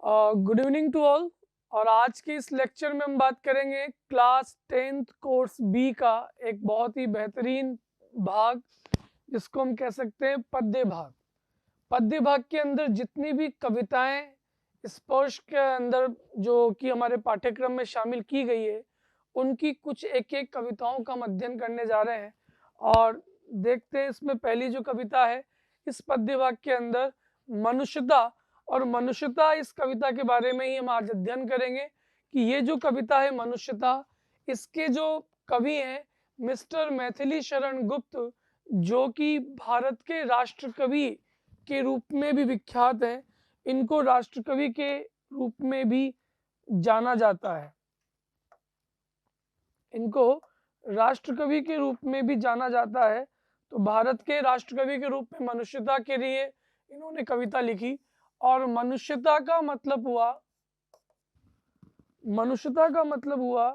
Good evening to all. और आज के इस लेक्चर में हम बात करेंगे क्लास 10th कोर्स बी का एक बहुत ही बेहतरीन भाग, जिसको हम कह सकते हैं पद्य भाग। पद्य भाग के अंदर जितनी भी कविताएं स्पर्श के अंदर जो कि हमारे पाठ्यक्रम में शामिल की गई है, उनकी कुछ एक एक कविताओं का हम अध्ययन करने जा रहे हैं। और देखते हैं इसमें पहली जो कविता है इस पद्य भाग के अंदर मनुष्यता, और मनुष्यता इस कविता के बारे में ही हम आज अध्ययन करेंगे कि ये जो कविता है मनुष्यता, इसके जो कवि हैं मिस्टर मैथिली शरण गुप्त, जो कि भारत के राष्ट्र कवि के रूप में भी विख्यात हैं। इनको राष्ट्र कवि के रूप में भी जाना जाता है, इनको राष्ट्र कवि के रूप में भी जाना जाता है। तो भारत के राष्ट्र कवि के रूप में मनुष्यता के लिए इन्होंने कविता लिखी। और मनुष्यता का मतलब हुआ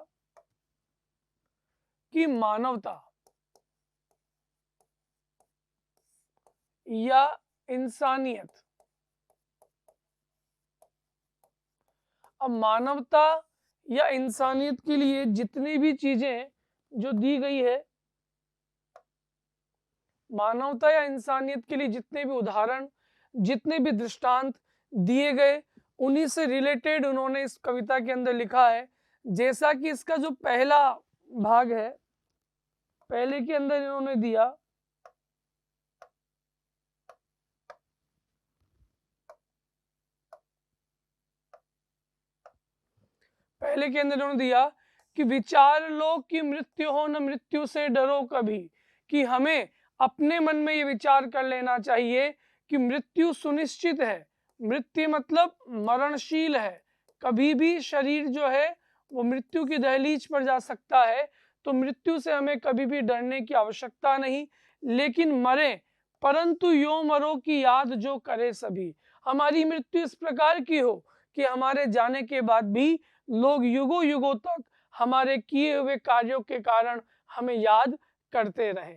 कि मानवता या इंसानियत। अब मानवता या इंसानियत के लिए जितनी भी चीजें जो दी गई है, मानवता या इंसानियत के लिए जितने भी उदाहरण, जितने भी दृष्टांत दिए गए, उन्हीं से रिलेटेड उन्होंने इस कविता के अंदर लिखा है। जैसा कि इसका जो पहला भाग है, पहले के अंदर इन्होंने दिया कि विचार लो कि मृत्यु हो न मृत्यु से डरो कभी। कि हमें अपने मन में ये विचार कर लेना चाहिए कि मृत्यु सुनिश्चित है। मृत्यु मतलब मरणशील है, कभी भी शरीर जो है वो मृत्यु की दहलीज पर जा सकता है। तो मृत्यु से हमें कभी भी डरने की आवश्यकता नहीं, लेकिन मरे परंतु यो मरो की याद जो करे सभी। हमारी मृत्यु इस प्रकार की हो कि हमारे जाने के बाद भी लोग युगों युगों तक हमारे किए हुए कार्यों के कारण हमें याद करते रहे।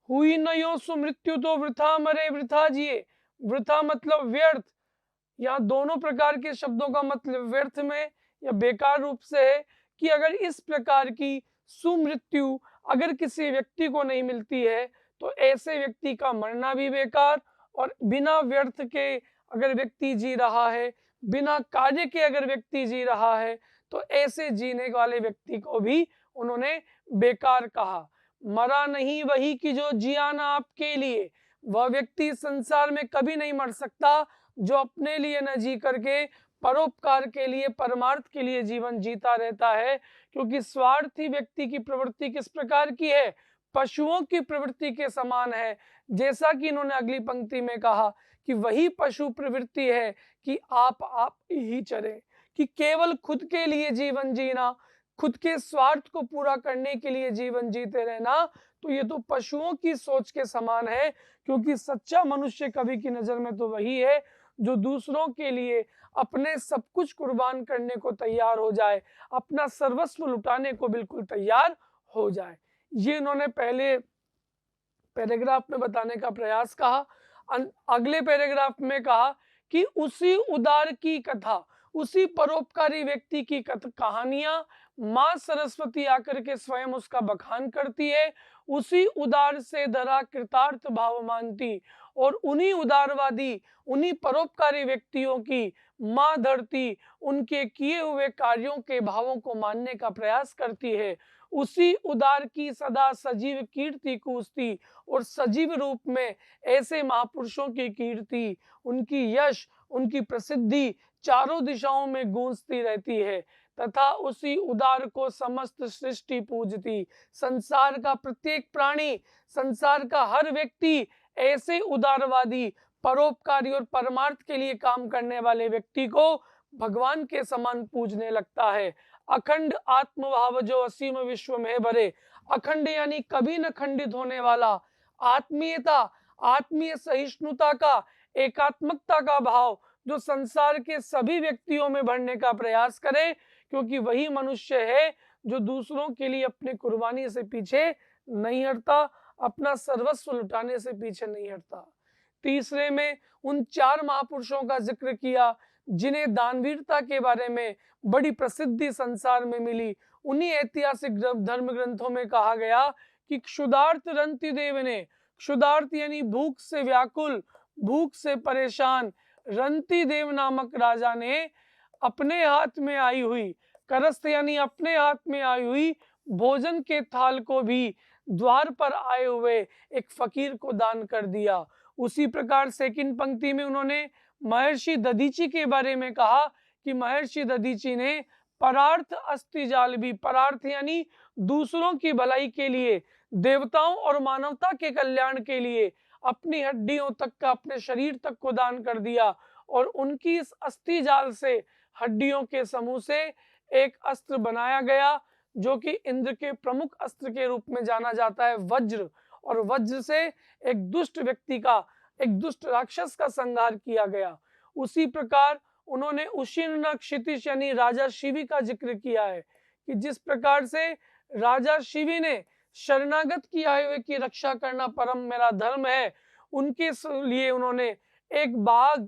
हुई न यो सुमृत्यु तो वृथा मरे वृथा जिए। वृथा मतलब व्यर्थ। यहाँ दोनों प्रकार के शब्दों का मतलब व्यर्थ में या बेकार रूप से है कि अगर इस प्रकार की सुमृत्यु अगर किसी व्यक्ति को नहीं मिलती है तो ऐसे व्यक्ति का मरना भी बेकार। और बिना व्यर्थ के अगर व्यक्ति जी रहा है, बिना कार्य के अगर व्यक्ति जी रहा है, तो ऐसे जीने वाले व्यक्ति को भी उन्होंने बेकार कहा। मरा नहीं वही कि जो जिया ना आपके लिए। वह व्यक्ति संसार में कभी नहीं मर सकता जो अपने लिए न जी करके परोपकार के लिए, परमार्थ के लिए जीवन जीता रहता है। क्योंकि स्वार्थी व्यक्ति की प्रवृत्ति किस प्रकार की है? पशुओं की प्रवृत्ति के समान है। जैसा कि इन्होंने अगली पंक्ति में कहा कि वही पशु प्रवृत्ति है कि आप ही चरें, कि केवल खुद के लिए जीवन जीना, खुद के स्वार्थ को पूरा करने के लिए जीवन जीते रहना, तो ये तो पशुओं की सोच के समान है। क्योंकि सच्चा मनुष्य कवि की नजर में तो वही है जो दूसरों के लिए अपने सब कुछ कुर्बान करने को तैयार हो जाए, अपना सर्वस्व लुटाने को बिल्कुल तैयार हो जाए। ये इन्होंने पहले पैराग्राफ में बताने का प्रयास कहा। अगले पैराग्राफ में कहा कि उसी उदार की कथा, उसी परोपकारी व्यक्ति की कहानियां माँ सरस्वती आकर के स्वयं उसका बखान करती है। उसी उदार से धरा कृतार्थ भाव मानती, और उन्हीं उदारवादी, उन्हीं परोपकारी व्यक्तियों की माँ धरती उनके किए हुए कार्यों के भावों को मानने का प्रयास करती है। उसी उदार की सदा सजीव कीर्ति कूजती, और सजीव रूप में ऐसे महापुरुषों की कीर्ति, उनकी यश, उनकी प्रसिद्धि चारों दिशाओं में गूंजती रहती है। तथा उसी उदार को समस्त सृष्टि पूजती। संसार का प्रत्येक प्राणी, संसार का हर व्यक्ति ऐसे उदारवादी, परोपकारी और परमार्थ के लिए काम करने वाले व्यक्ति को भगवान के समान पूजने लगता है। अखंड आत्मभाव जो असीम विश्व में भरे। अखंड यानी कभी न खंडित होने वाला। आत्मीयता, आत्मीय सहिष्णुता का, एकात्मकता का भाव जो संसार के सभी व्यक्तियों में भरने का प्रयास करे। क्योंकि वही मनुष्य है जो दूसरों के लिए अपनी कुर्बानी से पीछे नहीं हटता, अपना सर्वस्व लुटाने से पीछे नहीं हटता। तीसरे में उन चार महापुरुषों का जिक्र किया जिन्हें दानवीरता के बारे में बड़ी प्रसिद्धि संसार में मिली, उन्हीं ऐतिहासिक धर्म ग्रंथों में कहा गया कि क्षुधार्त रंतिदेव ने, क्षुधार्त यानी भूख से व्याकुल, भूख से परेशान रंतिदेव नामक राजा ने अपने हाथ में आई हुई, करस्त यानी अपने हाथ में आई हुई भोजन के थाल को भी द्वार पर आए हुए एक फकीर को दान कर दिया। उसी प्रकार सेकंड पंक्ति में उन्होंने महर्षि दधीची के बारे में कहा कि महर्षि दधीची ने परार्थ अस्थिजाल भी, परार्थ यानी दूसरों की भलाई के लिए, देवताओं और मानवता के कल्याण के लिए अपनी हड्डियों तक का, अपने शरीर तक को दान कर दिया और उनकी इस अस्थि जाल से, हड्डियों के समूह से एक अस्त्र बनाया गया जो कि इंद्र के प्रमुख अस्त्र के रूप में जाना जाता है, वज्र। और वज्र से एक दुष्ट व्यक्ति का, एक दुष्ट राक्षस का संहार किया गया। उसी प्रकार उन्होंने उशीर्ण क्षितिज यानी राजा शिवी का जिक्र किया है कि जिस प्रकार से राजा शिवी ने शरणागत किया हुए की रक्षा करना परम मेरा धर्म है, उनके लिए उन्होंने एक बाज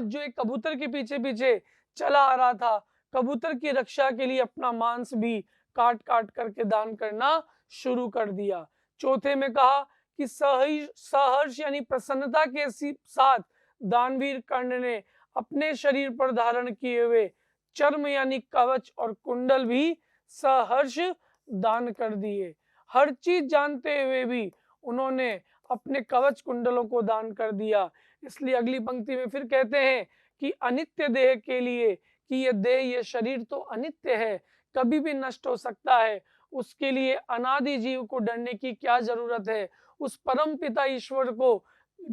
जो एक कबूतर के पीछे पीछे चला आ रहा था, कबूतर की रक्षा के लिए अपना मांस भी काट काट करके दान करना शुरू कर दिया। चौथे में कहा कि सहर्ष यानी प्रसन्नता के साथ दानवीर कर्ण ने अपने शरीर पर धारण किए हुए चर्म यानी कवच और कुंडल भी सहर्ष दान कर दिए। हर चीज जानते हुए भी उन्होंने अपने कवच कुंडलों को दान कर दिया। इसलिए अगली पंक्ति में फिर कहते हैं कि अनित्य देह के लिए, कि ये देह, ये शरीर तो अनित्य है, कभी भी नष्ट हो सकता है, उसके लिए अनादि जीव को डरने की क्या जरूरत है, उस परम पिता ईश्वर को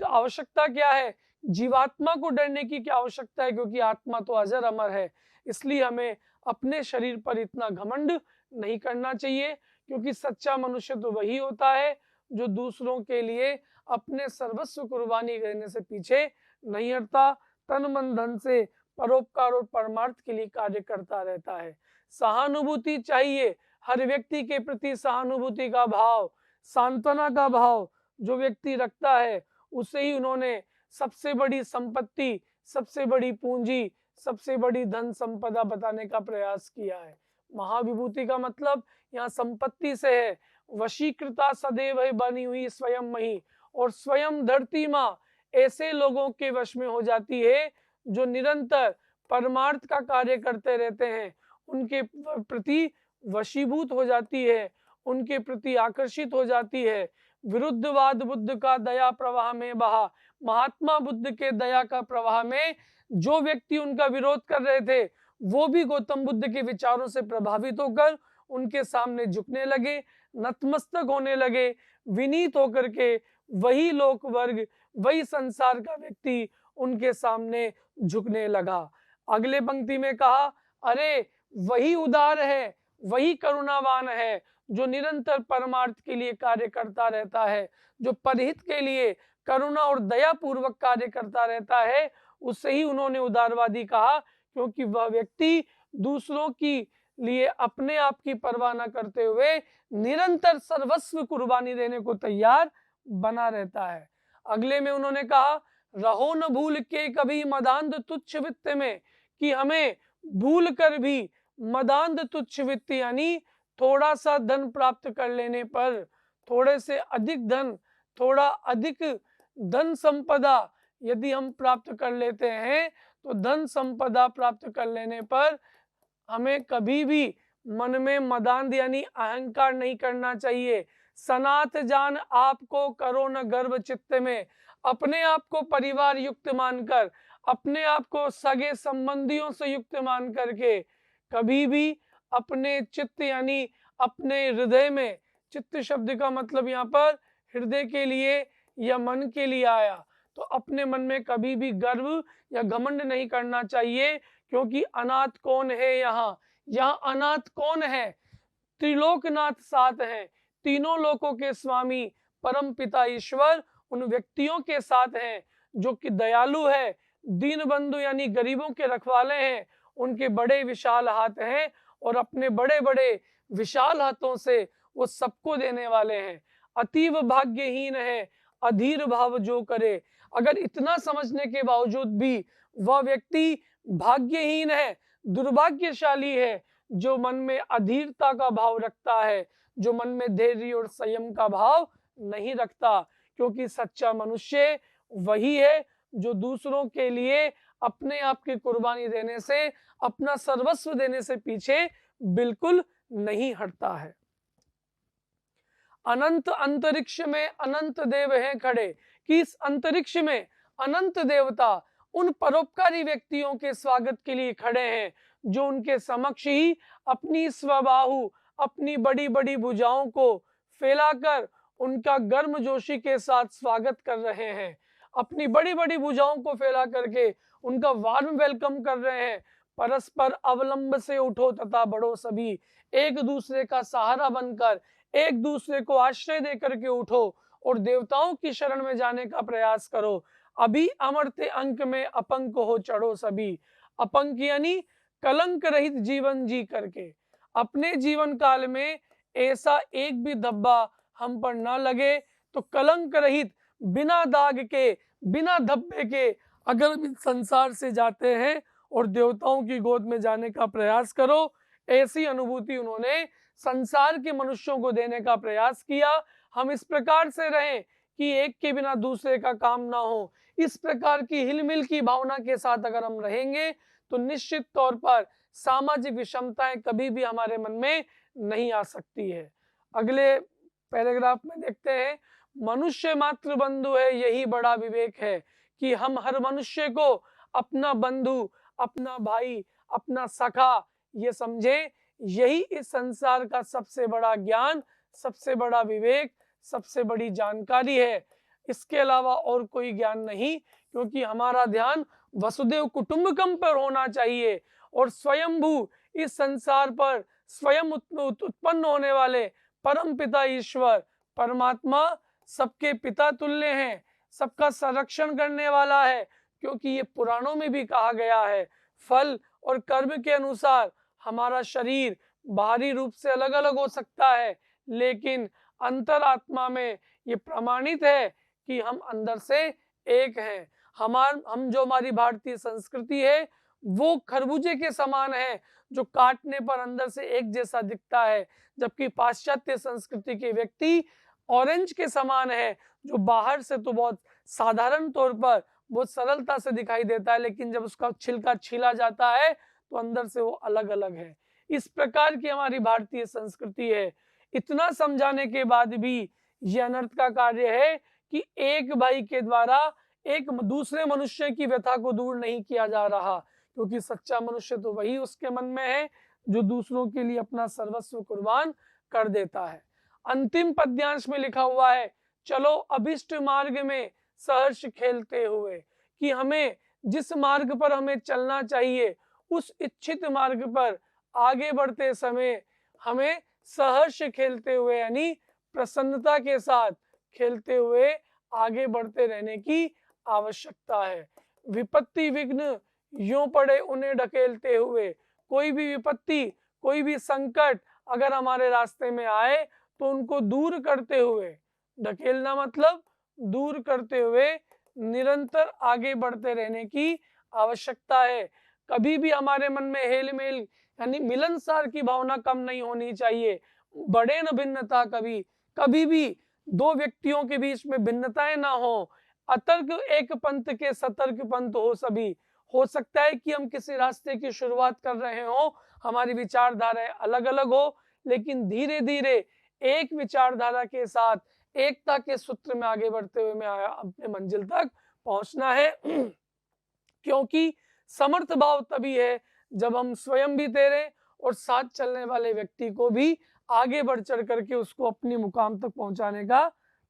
आवश्यकता क्या है, जीवात्मा को डरने की क्या आवश्यकता है, क्योंकि आत्मा तो अजर अमर है। इसलिए हमें अपने शरीर पर इतना घमंड नहीं करना चाहिए, क्योंकि सच्चा मनुष्य तो वही होता है जो दूसरों के लिए अपने सर्वस्व कुर्बानी करने से पीछे नहीं हटता, तन मन धन से परोपकार और परमार्थ के लिए कार्य करता रहता है। सहानुभूति चाहिए, हर व्यक्ति के प्रति सहानुभूति का भाव, सांत्वना का भाव जो व्यक्ति रखता है, उसे ही उन्होंने सबसे बड़ी संपत्ति, सबसे बड़ी पूंजी, सबसे बड़ी धन संपदा बताने का प्रयास किया है। महाविभूति का मतलब यहाँ संपत्ति से है। वशीकृता सदैव बनी हुई स्वयं मही, और स्वयं धरती माँ ऐसे लोगों के वश में हो जाती है जो निरंतर परमार्थ का कार्य करते रहते हैं, उनके प्रति वशीभूत हो जाती है, उनके प्रति आकर्षित हो जाती है। विरुद्धवाद बुद्ध का दया प्रवाह में बहा, महात्मा बुद्ध के दया का प्रवाह में जो व्यक्ति उनका विरोध कर रहे थे, वो भी गौतम बुद्ध के विचारों से प्रभावित होकर उनके सामने झुकने लगे, नतमस्तक होने लगे, विनीत होकर के वही लोक वर्ग, वही संसार का व्यक्ति उनके सामने झुकने लगा। अगले पंक्ति में कहा, अरे वही उदार है, वही करुणावान है जो निरंतर परमार्थ के लिए कार्य करता रहता है, जो परहित के लिए करुणा और दया पूर्वक कार्य करता रहता है, उससे ही उन्होंने उदारवादी कहा, क्योंकि वह व्यक्ति दूसरों की लिए अपने आप की परवाह न करते हुए निरंतर सर्वस्व कुर्बानी देने को तैयार बना रहता है। अगले में उन्होंने कहा, रहो न भूल के कभी मदांध तुच्छ वित्त में, कि हमें भूल कर भी मदांध तुच्छ वित्त यानी थोड़ा सा धन प्राप्त कर लेने पर, थोड़े से अधिक धन, थोड़ा अधिक धन संपदा यदि हम प्राप्त कर लेते हैं, तो धन संपदा प्राप्त कर लेने पर हमें कभी भी मन में मदांध यानी अहंकार नहीं करना चाहिए। सनात जान आपको करो न गर्व चित्त में, अपने आप को परिवार युक्त मानकर, अपने आप को सगे संबंधियों से युक्त मान करके कभी भी अपने चित्त यानी अपने हृदय में, चित्त शब्द का मतलब यहाँ पर हृदय के लिए या मन के लिए आया, तो अपने मन में कभी भी गर्व या घमंड नहीं करना चाहिए, क्योंकि अनाथ कौन है यहाँ, यहाँ अनाथ कौन है, त्रिलोकनाथ साथ हैं, तीनों लोकों के स्वामी परम पिता ईश्वर उन व्यक्तियों के साथ हैं जो कि दयालु है, दीन बंधु यानी गरीबों के रखवाले हैं, उनके बड़े विशाल हाथ हैं और अपने बड़े बड़े विशाल हाथों से वो सबको देने वाले हैं। अतीव भाग्यहीन है अधीर भाव जो करे, अगर इतना समझने के बावजूद भी वह व्यक्ति भाग्यहीन है, दुर्भाग्यशाली है, जो मन में अधीरता का भाव रखता है, जो मन में धैर्य और संयम का भाव नहीं रखता। क्योंकि सच्चा मनुष्य वही है जो दूसरों के लिए अपने आप की कुर्बानी देने से, अपना सर्वस्व देने से पीछे बिल्कुल नहीं हटता है। अनंत अंतरिक्ष में अनंत देव हैं खड़े, कि इस अंतरिक्ष में अनंत देवता उन परोपकारी व्यक्तियों के स्वागत के लिए खड़े हैं, जो उनके समक्ष ही अपनी स्वबाहु, अपनी बड़ी बड़ी भुजाओं को फैलाकर उनका गर्मजोशी के साथ स्वागत कर रहे हैं। अपनी बड़ी बड़ी भुजाओं को फैला करके उनका वार्म वेलकम कर रहे हैं। परस्पर अवलंब से उठो तथा बढ़ो सभी, एक दूसरे का सहारा बनकर, एक दूसरे को आश्रय देकर के उठो और देवताओं की शरण में जाने का प्रयास करो। अभी अमरते अंक में अपंक हो चढ़ो सभी। अपंक यानी कलंक रहित जीवन जी करके, अपने जीवन काल में ऐसा एक भी धब्बा हम पर न लगे, तो कलंक रहित, बिना दाग के, बिना धब्बे के अगर हम इस संसार से जाते हैं और देवताओं की गोद में जाने का प्रयास करो, ऐसी अनुभूति उन्होंने संसार के मनुष्यों को देने का प्रयास किया। हम इस प्रकार से रहें कि एक के बिना दूसरे का काम ना हो, इस प्रकार की हिलमिल की भावना के साथ अगर हम रहेंगे तो निश्चित तौर पर सामाजिक विषमताएं कभी भी हमारे मन में नहीं आ सकती है। अगले पैराग्राफ में देखते हैं, मनुष्य मात्र बंधु है यही बड़ा विवेक है, कि हम हर मनुष्य को अपना बंधु, अपना भाई, अपना सखा ये समझे। यही इस संसार का सबसे बड़ा ज्ञान, सबसे बड़ा विवेक, सबसे बड़ी जानकारी है। इसके अलावा और कोई ज्ञान नहीं, क्योंकि हमारा ध्यान वसुदेव कुटुंबकम पर होना चाहिए और स्वयंभू इस संसार पर स्वयं उत्पन्न होने वाले परम पिता ईश्वर परमात्मा सबके पिता तुल्य हैं, सबका संरक्षण करने वाला है। क्योंकि ये पुराणों में भी कहा गया है, फल और कर्म के अनुसार हमारा शरीर बाहरी रूप से अलग अलग हो सकता है, लेकिन अंतरात्मा में ये प्रमाणित है कि हम अंदर से एक हैं। हम जो हमारी भारतीय संस्कृति है वो खरबूजे के समान है, जो काटने पर अंदर से एक जैसा दिखता है, जबकि पाश्चात्य संस्कृति के व्यक्ति ऑरेंज के समान है, जो बाहर से तो बहुत साधारण तौर पर बहुत सरलता से दिखाई देता है, लेकिन जब उसका छिलका छीला जाता है तो अंदर से वो अलग अलग है। इस प्रकार की हमारी भारतीय संस्कृति है। इतना समझाने के बाद भी यह अनर्थ का कार्य है कि एक भाई के द्वारा एक दूसरे मनुष्य की व्यथा को दूर नहीं किया जा रहा, क्योंकि सच्चा मनुष्य तो वही उसके मन में है जो दूसरों के लिए अपना सर्वस्व कुर्बान कर देता है। अंतिम पद्यांश में लिखा हुआ है, चलो अभिष्ट मार्ग में सहर्ष खेलते हुए, कि हमें जिस मार्ग पर हमें चलना चाहिए उस इच्छित मार्ग पर आगे बढ़ते समय हमें सहर्ष खेलते हुए यानी प्रसन्नता के साथ खेलते हुए आगे बढ़ते रहने की आवश्यकता है। विपत्ति विघ्न यूं पड़े उन्हें ढकेलते हुए, कोई भी विपत्ति, कोई भी संकट अगर हमारे रास्ते में आए तो उनको दूर करते हुए, ढकेलना मतलब दूर करते हुए निरंतर आगे बढ़ते रहने की आवश्यकता है। कभी भी हमारे मन में हेल मेल यानी मिलनसार की भावना कम नहीं होनी चाहिए। बढ़े न भिन्नता कभी, कभी भी दो व्यक्तियों के बीच में भिन्नताएं ना हो। अतर्क एक पंथ के सतर्क पंथ हो सभी। हो सकता है कि हम किसी रास्ते की शुरुआत कर रहे हो, हमारी विचारधाराएं अलग अलग हो, लेकिन धीरे धीरे एक विचारधारा के साथ एकता के सूत्र में आगे बढ़ते हुए मैं अपने मंजिल तक पहुंचना है। क्योंकि समर्थ भाव तभी है जब हम स्वयं भी तैरें और साथ चलने वाले व्यक्ति को भी आगे बढ़ चढ़ करके उसको अपनी मुकाम तक पहुंचाने का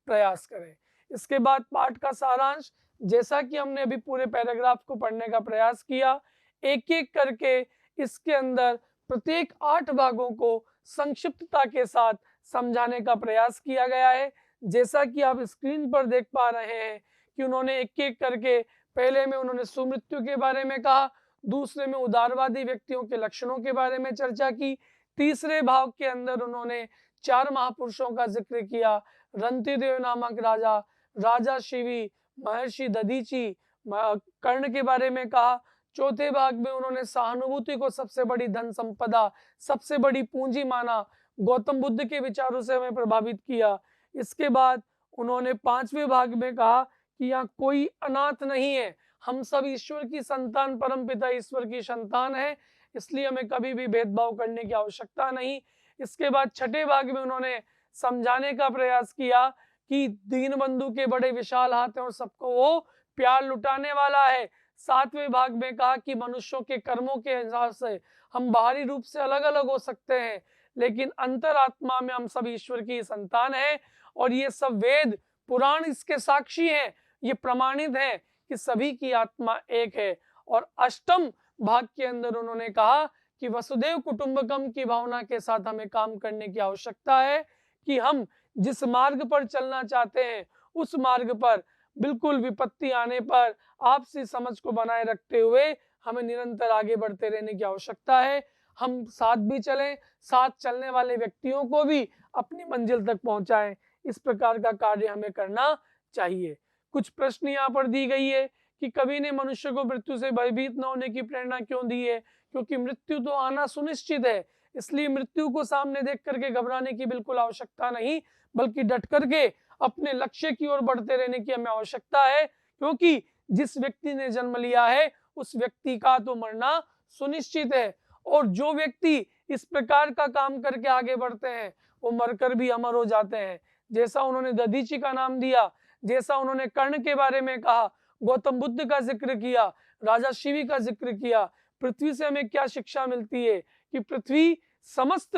प्रयास करें। इसके बाद पाठ का सारांश, जैसा कि हमने अभी पूरे पैराग्राफ को पढ़ने का प्रयास किया, एक एक करके इसके अंदर प्रत्येक 8 भागों को संक्षिप्तता के साथ समझाने का प्रयास किया गया है। जैसा कि आप स्क्रीन पर देख पा रहे हैं कि उन्होंने एक एक करके, पहले में उन्होंने सुमृत्यु के बारे में कहा, दूसरे में उदारवादी व्यक्तियों के लक्षणों के बारे में चर्चा की, तीसरे भाग के अंदर उन्होंने 4 महापुरुषों का जिक्र किया, रंतिदेव नामक राजा, राजा शिवी, महर्षि दधीची कर्ण के बारे में कहा। चौथे भाग में उन्होंने सहानुभूति को सबसे बड़ी धन संपदा, सबसे बड़ी पूंजी माना। गौतम बुद्ध के विचारों से हमें प्रभावित किया। इसके बाद उन्होंने पांचवें भाग में कहा कि यहाँ कोई अनाथ नहीं है, हम सब ईश्वर की संतान, परमपिता ईश्वर की संतान है, इसलिए हमें कभी भी भेदभाव करने की आवश्यकता नहीं। इसके बाद छठे भाग में उन्होंने समझाने का प्रयास किया कि दीनबंधु के बड़े विशाल हाथ हैं और सबको वो प्यार लुटाने वाला है। सातवें भाग में कहा कि मनुष्यों के कर्मों के हिसाब से हम बाहरी रूप से अलग अलग हो सकते हैं, लेकिन अंतरात्मा में हम सब ईश्वर की संतान हैं। और ये सब वेद पुराण इसके साक्षी हैं, ये प्रमाणित है कि सभी की आत्मा एक है। और अष्टम भाग के अंदर उन्होंने कहा कि वसुदेव कुटुंबकम की भावना के साथ हमें काम करने की आवश्यकता है, कि हम जिस मार्ग पर चलना चाहते हैं उस मार्ग पर बिल्कुल विपत्ति आने पर आपसी समझ को बनाए रखते हुए हमें निरंतर आगे बढ़ते रहने की आवश्यकता है। हम साथ भी चलें, साथ चलने वाले व्यक्तियों को भी अपनी मंजिल तक पहुंचाएं, इस प्रकार का कार्य हमें करना चाहिए। कुछ प्रश्न यहाँ पर दी गई है कि कवि ने मनुष्य को मृत्यु से भयभीत न होने की प्रेरणा क्यों दी है? क्योंकि मृत्यु तो आना सुनिश्चित है, इसलिए मृत्यु को सामने देख करके घबराने की बिल्कुल आवश्यकता नहीं, बल्कि डट करके अपने लक्ष्य की ओर बढ़ते रहने की हमें आवश्यकता है। क्योंकि जिस व्यक्ति ने जन्म लिया है उस व्यक्ति का तो मरना सुनिश्चित है, और जो व्यक्ति इस प्रकार का काम करके आगे बढ़ते हैं वो मरकर भी अमर हो जाते हैं। जैसा उन्होंने दधीची का नाम दिया, जैसा उन्होंने कर्ण के बारे में कहा, गौतम बुद्ध का जिक्र किया, राजा शिवी का जिक्र किया। पृथ्वी से हमें क्या शिक्षा मिलती है कि पृथ्वी समस्त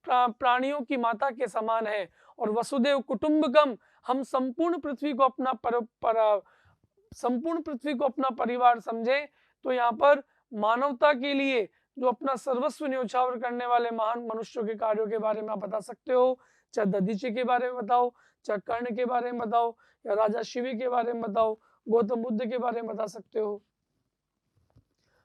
प्राणियों की माता के समान है, और वसुदेव कुटुंबकम, हम संपूर्ण पृथ्वी को अपना परिवार समझे। तो यहाँ पर मानवता के लिए जो अपना सर्वस्व न्यौछावर करने वाले महान मनुष्यों के कार्यों के बारे में आप बता सकते हो, चाहे दधीची के बारे में बताओ, चाहे कर्ण के बारे में बताओ, या राजा शिवी के बारे में बताओ, गौतम बुद्ध के बारे में बता सकते हो।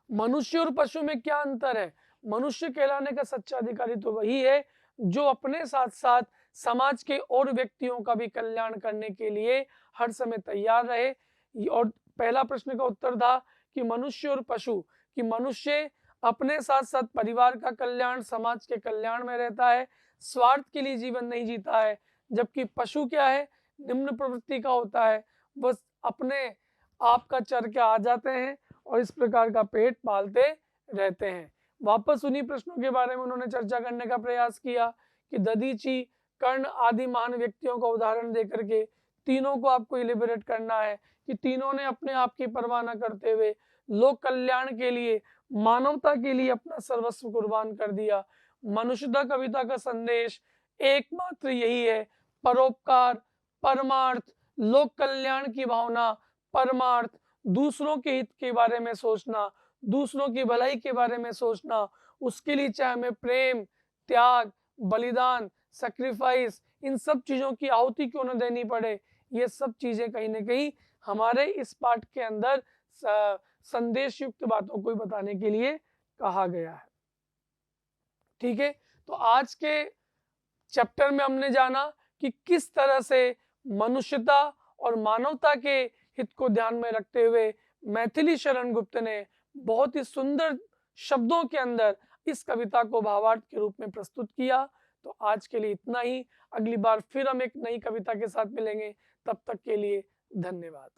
मनुष्य और पशु में क्या अंतर है? मनुष्य कहलाने का सच्चा अधिकारी तो वही है जो अपने साथ साथ समाज के और व्यक्तियों का भी कल्याण करने के लिए हर समय तैयार रहे। और पहला प्रश्न का उत्तर था कि मनुष्य और पशु, कि मनुष्य अपने साथ साथ परिवार का कल्याण, समाज के कल्याण में रहता है, स्वार्थ के लिए जीवन नहीं जीता है। जबकि पशु क्या है? निम्न प्रवृत्ति का होता है, बस अपने आप का चर के आ जाते हैं और इस प्रकार का पेट पालते रहते हैं। वापस उन्हीं प्रश्नों के बारे में उन्होंने चर्चा करने का प्रयास किया कि दधीची, कर्ण आदि महान व्यक्तियों का उदाहरण देकर के तीनों को आपको इलिबरेट करना है कि तीनों ने अपने आप की परवाह न करते हुए लोक कल्याण के लिए, मानवता के लिए अपना सर्वस्व कुर्बान कर दिया। मनुष्यता कविता का संदेश एकमात्र यही है, परोपकार, परमार्थ, लोक कल्याण की भावना, परमार्थ, दूसरों के हित के बारे में सोचना, दूसरों की भलाई के बारे में सोचना, उसके लिए चाहे हमें प्रेम, त्याग, बलिदान, सैक्रिफाइस, इन सब चीजों की आहुति क्यों न देनी पड़े, ये सब चीजें कहीं ना कहीं हमारे इस पाठ के अंदर संदेश युक्त बातों को बताने के लिए कहा गया है। ठीक है, तो आज के चैप्टर में हमने जाना कि किस तरह से मनुष्यता और मानवता के हित को ध्यान में रखते हुए मैथिली शरण गुप्त ने बहुत ही सुंदर शब्दों के अंदर इस कविता को भावार्थ के रूप में प्रस्तुत किया। तो आज के लिए इतना ही, अगली बार फिर हम एक नई कविता के साथ मिलेंगे, तब तक के लिए धन्यवाद।